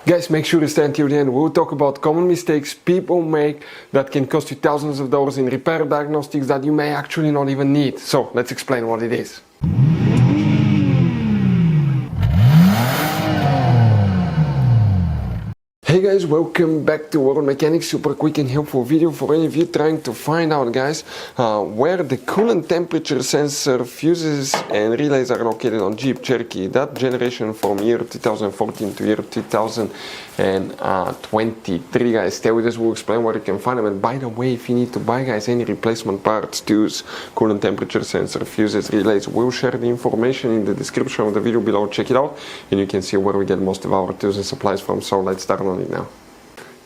Guys, make sure to stay until the end. We'll talk about common mistakes people make that can cost you thousands of dollars in repair diagnostics that you may actually not even need. So let's explain what it is. Hey guys, welcome back to World Mechanics. Super quick and helpful video for any of you trying to find out, guys, where the coolant temperature sensor fuses and relays are located on Jeep Cherokee. That generation from year 2014 to year 2023, guys. Stay with us, we'll explain where you can find them. And by the way, if you need to buy, guys, any replacement parts, tools, coolant temperature sensor, fuses, relays, we'll share the information in the description of the video below. Check it out and you can see where we get most of our tools and supplies from. So let's start on it now.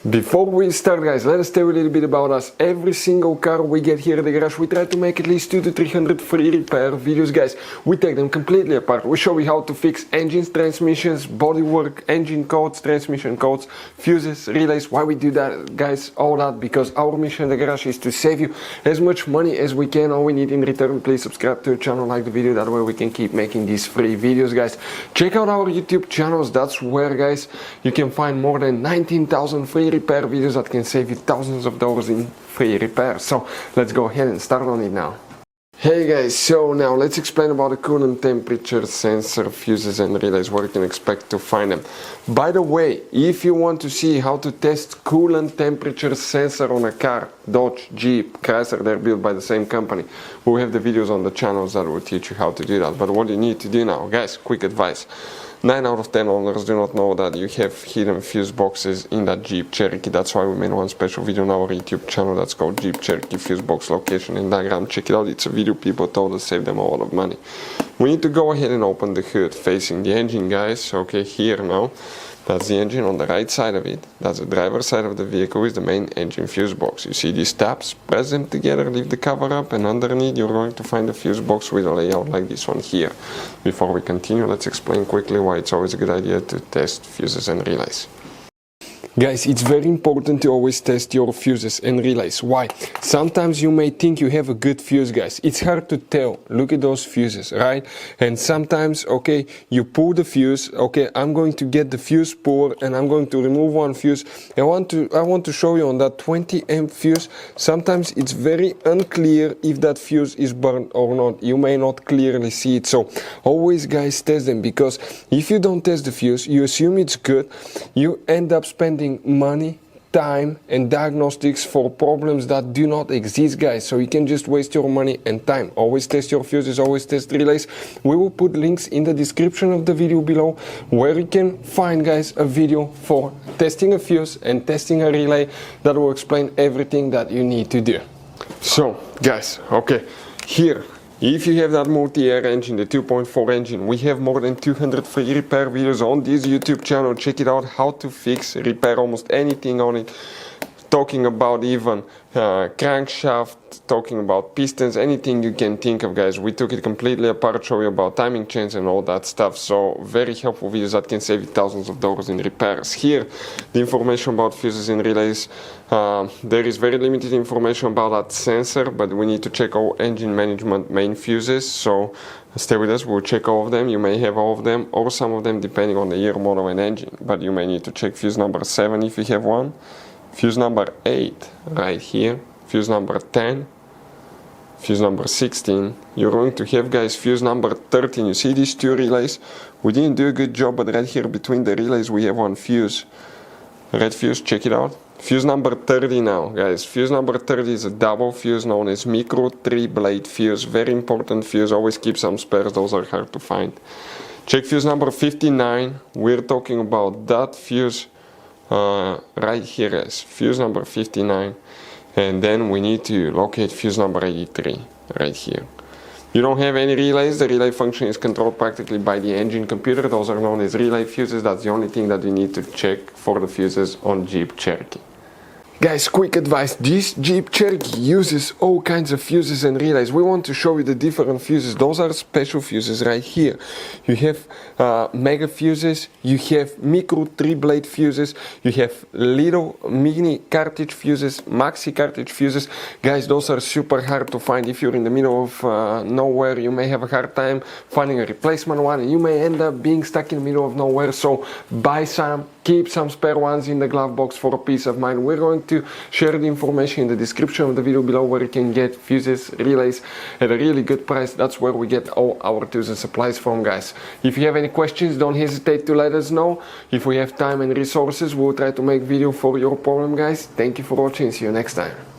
Before we start, guys, let us tell you a little bit about us. Every single car we get here at the garage, we try to make at least 200 to 300 free repair videos, guys. We take them completely apart. We show you how to fix engines, transmissions, bodywork, engine codes, transmission codes, fuses, relays. Why we do that, guys? All that because our mission in the garage is to save you as much money as we can. All we need in return, please subscribe to the channel, like the video. That way we can keep making these free videos, guys. Check out our YouTube channels. That's where, guys, you can find more than 19,000 free repair videos that can save you thousands of dollars in free repair. So let's go ahead and start on it now. Hey guys, so now let's explain about the coolant temperature sensor, fuses and relays, where you can expect to find them. By the way, if you want to see how to test coolant temperature sensor on a car, Dodge, Jeep, Chrysler, they're built by the same company, we have the videos on the channels that will teach you how to do that. But what you need to do now, guys, quick advice. 9 out of 10 owners do not know that you have hidden fuse boxes in that Jeep Cherokee. That's why we made one special video on our YouTube channel that's called Jeep Cherokee Fuse Box Location and Diagram. Check it out, it's a video people told us saved them a lot of money. We need to go ahead and open the hood facing the engine, guys. Okay, here now. That's the engine. On the right side of it, that's the driver's side of the vehicle, is the main engine fuse box. You see these tabs, press them together, leave the cover up, and underneath you're going to find a fuse box with a layout like this one here. Before we continue, let's explain quickly why it's always a good idea to test fuses and relays. Guys, it's very important to always test your fuses and relays. Why? Sometimes you may think you have a good fuse, guys. It's hard to tell. Look at those fuses, right? And sometimes, okay, you pull the fuse. Okay, I'm going to get the fuse puller and I'm going to remove one fuse. I want to show you on that 20 amp fuse. Sometimes it's very unclear if that fuse is burned or not. You may not clearly see it. So always, guys, test them, because if you don't test the fuse, you assume it's good. You end up spending money, time and diagnostics for problems that do not exist, guys. So you can just waste your money and time. Always test your fuses, always test relays. We will put links in the description of the video below where you can find, guys, a video for testing a fuse and testing a relay that will explain everything that you need to do. So guys, okay, here, if you have that multi-air engine, the 2.4 engine, we have more than 200 free repair videos on this YouTube channel. Check it out, how to fix, repair almost anything on it. Talking about even crankshaft, talking about pistons, anything you can think of, guys. We took it completely apart, show you about timing chains and all that stuff. So very helpful videos that can save you thousands of dollars in repairs. Here, the information about fuses and relays. There is very limited information about that sensor, but we need to check all engine management main fuses. So stay with us, we'll check all of them. You may have all of them or some of them depending on the year, model and engine. But you may need to check fuse number 7 if you have one. Fuse number 8 right here, fuse number 10, fuse number 16. You're going to have, guys, fuse number 13. You see these two relays? We didn't do a good job, but right here between the relays we have one fuse. Red fuse, check it out. Fuse number 30 now, guys. Fuse number 30 is a double fuse known as micro 3-blade fuse. Very important fuse, always keep some spares, those are hard to find. Check fuse number 59. We're talking about that fuse right here, guys, fuse number 59, and then we need to locate fuse number 83 right here. You don't have any relays. The relay function is controlled practically by the engine computer. Those are known as relay fuses. That's the only thing that you need to check for the fuses on Jeep Cherokee. Guys, quick advice, this Jeep Cherokee uses all kinds of fuses and relays. We want to show you the different fuses. Those are special fuses right here. You have mega fuses, you have micro 3-blade fuses, you have little mini cartridge fuses, maxi cartridge fuses. Guys, those are super hard to find. If you're in the middle of nowhere, you may have a hard time finding a replacement one, and you may end up being stuck in the middle of nowhere. So buy some, keep some spare ones in the glove box for peace of mind. We're going to share the information in the description of the video below where you can get fuses, relays at a really good price. That's where we get all our tools and supplies from, guys. If you have any questions, don't hesitate to let us know. If we have time and resources, we'll try to make video for your problem, guys. Thank you for watching. See you next time.